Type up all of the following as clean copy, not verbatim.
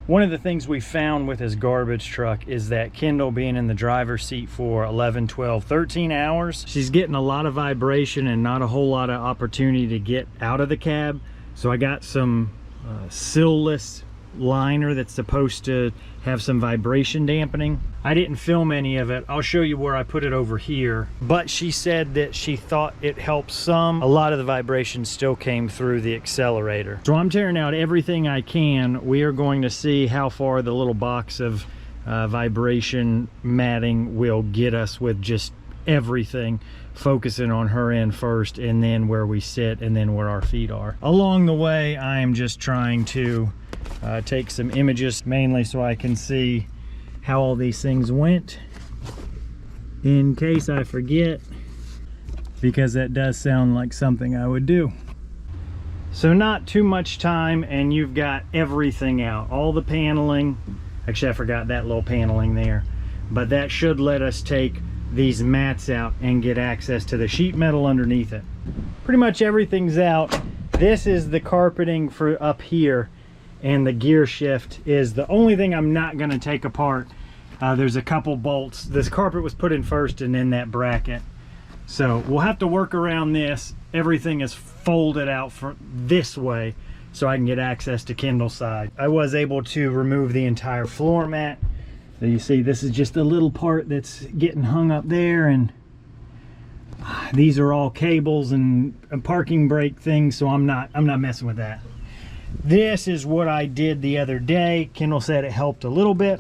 One of the things we found with his garbage truck is that Kendall being in the driver's seat for 11, 12, 13 hours, she's getting a lot of vibration and not a whole lot of opportunity to get out of the cab. So I got some sill-less liner that's supposed to have some vibration dampening. I didn't film any of it. I'll show you where I put it over here. But she said that she thought it helped some. A lot of the vibration still came through the accelerator. So I'm tearing out everything I can. We are going to see how far the little box of vibration matting will get us with just everything, focusing on her end first, and then where we sit, and then where our feet are. Along the way, I am just trying to take some images, mainly so I can see how all these things went, in case I forget, because that does sound like something I would do. So not too much time, and you've got everything out, all the paneling. Actually, I forgot that little paneling there, but that should let us take these mats out and get access to the sheet metal underneath it. Pretty much everything's out. This is the carpeting for up here, and the gear shift is the only thing I'm not going to take apart. There's a couple bolts. This carpet was put in first, and then that bracket. So we'll have to work around this. Everything is folded out for this way so I can get access to Kendall's side. I was able to remove the entire floor mat. So you see, this is just a little part that's getting hung up there, and these are all cables and parking brake things, so I'm not messing with that. This is what I did the other day. Kendall said it helped a little bit,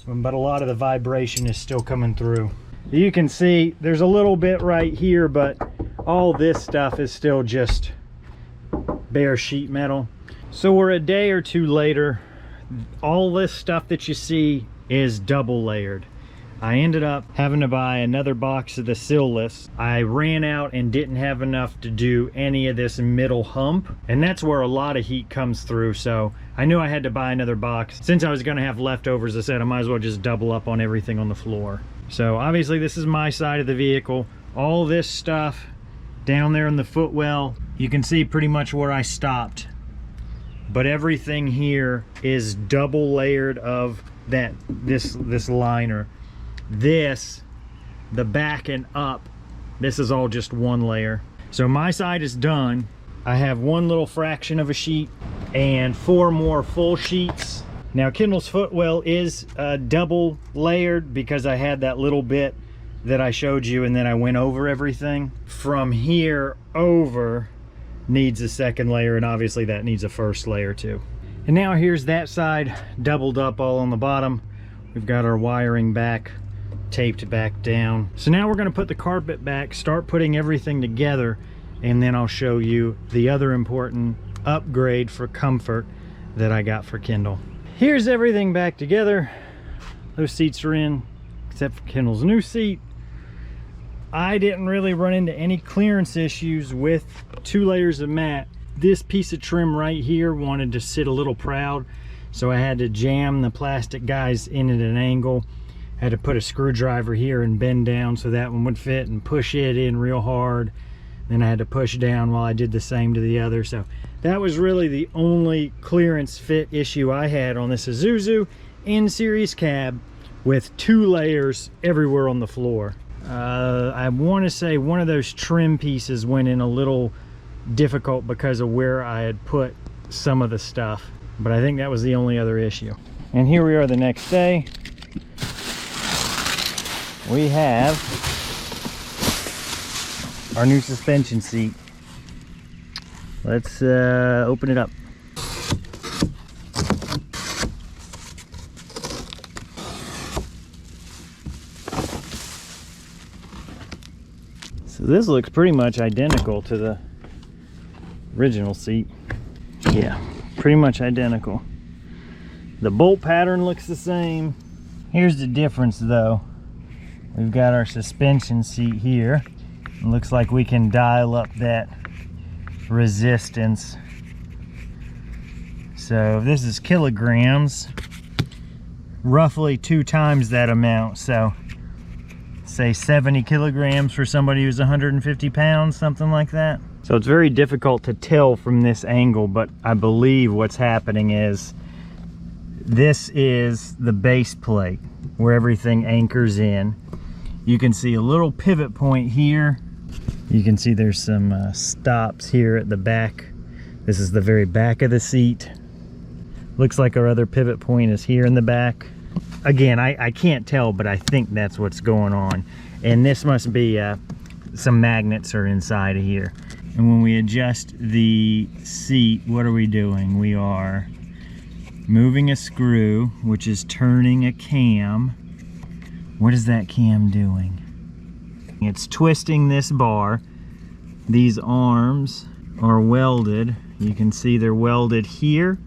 but a lot of the vibration is still coming through. You can see there's a little bit right here, but all this stuff is still just bare sheet metal. So we're a day or two later. All this stuff that you see is double layered. I ended up having to buy another box of the sill-less. I ran out and didn't have enough to do any of this middle hump, and that's where a lot of heat comes through, so I knew I had to buy another box. Since I was going to have leftovers, I said I might as well just double up on everything on the floor. So obviously this is my side of the vehicle. All this stuff down there in the footwell, you can see pretty much where I stopped, but everything here is double layered of this liner. This, the back and up, this is all just one layer. So my side is done. I have one little fraction of a sheet and 4 more full sheets. Now Kendall's footwell is double layered because I had that little bit that I showed you, and then I went over everything. From here over needs a second layer, and obviously that needs a first layer too. And now here's that side doubled up all on the bottom. We've got our wiring back, taped back down. So now we're going to put the carpet back, start putting everything together, and then I'll show you the other important upgrade for comfort that I got for Kendall. Here's everything back together. Those seats are in, except for Kendall's new seat. I didn't really run into any clearance issues with 2 layers of mat. This piece of trim right here wanted to sit a little proud, so I had to jam the plastic guys in at an angle. I had to put a screwdriver here and bend down so that one would fit, and push it in real hard. Then I had to push down while I did the same to the other. So that was really the only clearance fit issue I had on this Isuzu N-Series cab with 2 layers everywhere on the floor. I want to say one of those trim pieces went in a little difficult because of where I had put some of the stuff, but I think that was the only other issue. And here we are the next day. We have our new suspension seat. Let's open it up. So this looks pretty much identical to the original seat. Yeah, pretty much identical. The bolt pattern looks the same. Here's the difference though. We've got our suspension seat here. It looks like we can dial up that resistance. So if this is kilograms, roughly 2 times that amount. So say 70 kilograms for somebody who's 150 pounds, something like that. So it's very difficult to tell from this angle, but I believe what's happening is This is the base plate where everything anchors in. You can see a little pivot point here. You can see there's some stops here at the back. This is the very back of the seat. Looks like our other pivot point is here in the back. Again, I can't tell, but I think that's what's going on. And this must be some magnets are inside of here. And when we adjust the seat, what are we doing? We are moving a screw, which is turning a cam. What is that cam doing? It's twisting this bar. These arms are welded. You can see they're welded here.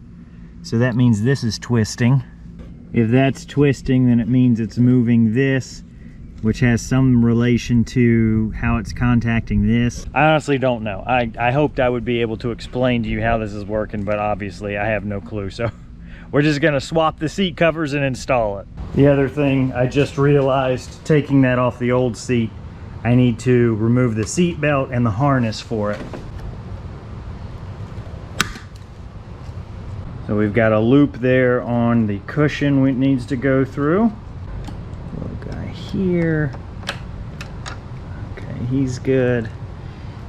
So that means this is twisting. If that's twisting, then it means it's moving this, which has some relation to how it's contacting this. I honestly don't know. I hoped I would be able to explain to you how this is working, but obviously I have no clue. So we're just gonna swap the seat covers and install it. The other thing I just realized, taking that off the old seat, I need to remove the seat belt and the harness for it. So we've got a loop there on the cushion it needs to go through. Little guy here. Okay, he's good.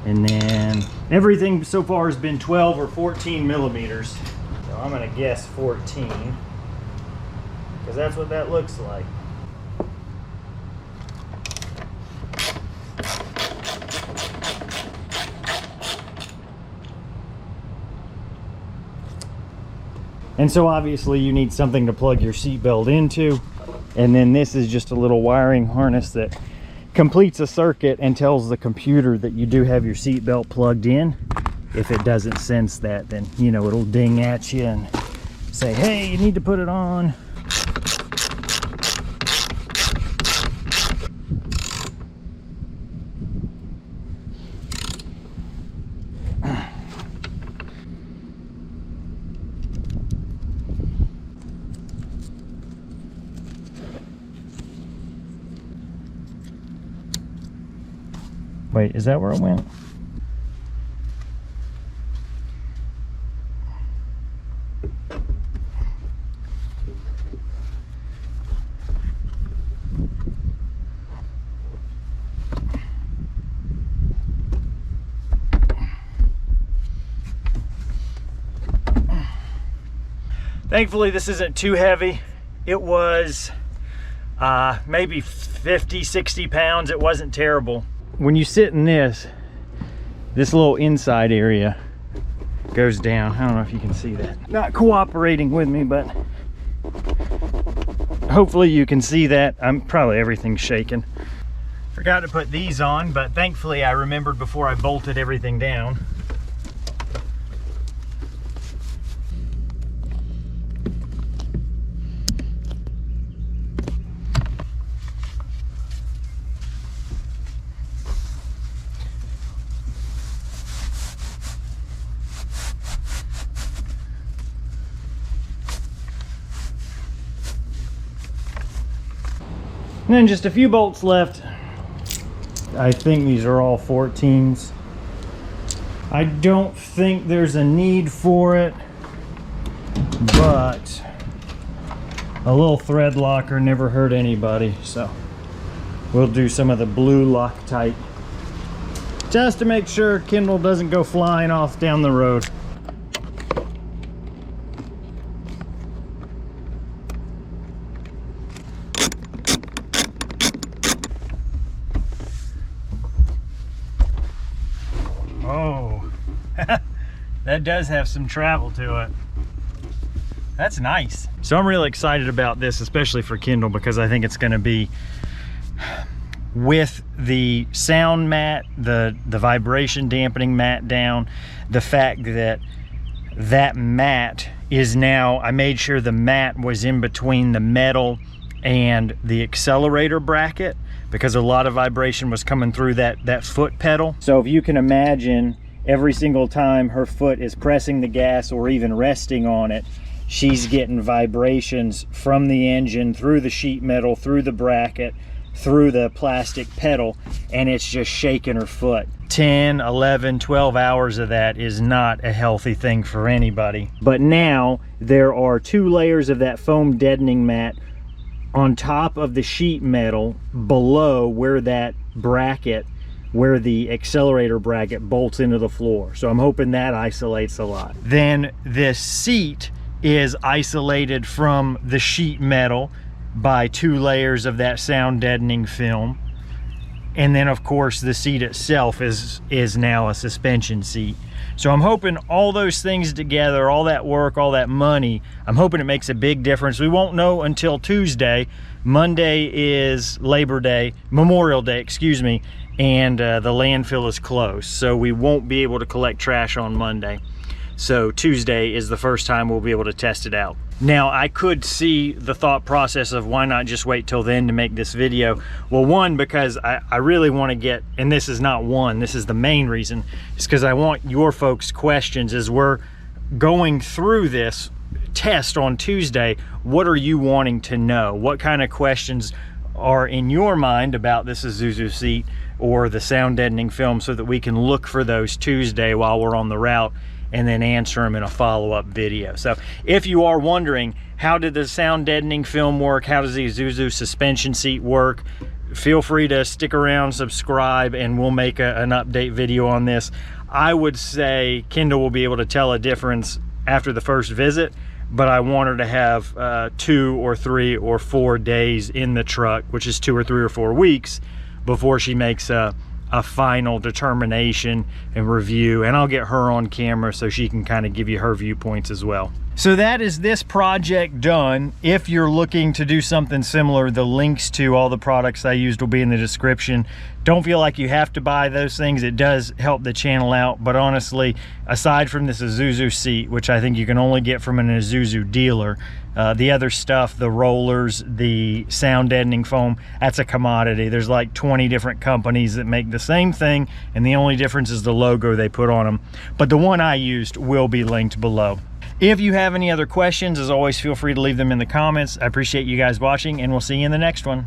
And then everything so far has been 12 or 14 millimeters. So I'm gonna guess 14, because that's what that looks like. And so obviously you need something to plug your seatbelt into. And then this is just a little wiring harness that completes a circuit and tells the computer that you do have your seatbelt plugged in. If it doesn't sense that, then, you know, it'll ding at you and say, hey, you need to put it on. Wait, is that where it went? Thankfully, this isn't too heavy. It was maybe 50, 60 pounds. It wasn't terrible. When you sit in this little inside area goes down. I don't know if you can see that. Not cooperating with me, but hopefully you can see that. Probably everything's shaking. Forgot to put these on, but thankfully I remembered before I bolted everything down. And then just a few bolts left. I think these are all 14s. I don't think there's a need for it, but a little thread locker never hurt anybody, so we'll do some of the blue Loctite just to make sure Kendall doesn't go flying off down the road. Oh, that does have some travel to it. That's nice. So I'm really excited about this, especially for Kendall, because I think it's going to be, with the sound mat, the vibration dampening mat down, the fact that that mat is now, I made sure the mat was in between the metal and the accelerator bracket, because a lot of vibration was coming through that foot pedal. So if you can imagine, every single time her foot is pressing the gas or even resting on it, she's getting vibrations from the engine, through the sheet metal, through the bracket, through the plastic pedal, and it's just shaking her foot. 10, 11, 12 hours of that is not a healthy thing for anybody. But now there are 2 layers of that foam deadening mat on top of the sheet metal below where that bracket, where the accelerator bracket bolts into the floor. So I'm hoping that isolates a lot. Then this seat is isolated from the sheet metal by 2 layers of that sound deadening film. And then of course the seat itself is now a suspension seat. So I'm hoping all those things together, all that work, all that money, I'm hoping it makes a big difference. We won't know until Tuesday. Monday is Labor Day, Memorial Day, excuse me, and the landfill is closed. So we won't be able to collect trash on Monday. So Tuesday is the first time we'll be able to test it out. Now, I could see the thought process of why not just wait till then to make this video. Well, one, because I really want to get, and this is not one, this is the main reason, is because I want your folks' questions as we're going through this test on Tuesday. What are you wanting to know? What kind of questions are in your mind about this Isuzu seat or the sound deadening film, so that we can look for those Tuesday while we're on the route and then answer them in a follow-up video. So if you are wondering, how did the sound deadening film work? How does the Isuzu suspension seat work? Feel free to stick around, subscribe, and we'll make an update video on this. I would say Kendall will be able to tell a difference after the first visit, but I want her to have 2 or 3 or 4 days in the truck, which is 2 or 3 or 4 weeks, before she makes a final determination and review. And I'll get her on camera so she can kind of give you her viewpoints as well. So that is this project done. If you're looking to do something similar, the links to all the products I used will be in the description. Don't feel like you have to buy those things. It does help the channel out, but honestly, aside from this Isuzu seat, which I think you can only get from an Isuzu dealer, the other stuff, the rollers, the sound deadening foam, that's a commodity. There's like 20 different companies that make the same thing, and the only difference is the logo they put on them. But the one I used will be linked below. If you have any other questions, as always, feel free to leave them in the comments. I appreciate you guys watching, and we'll see you in the next one.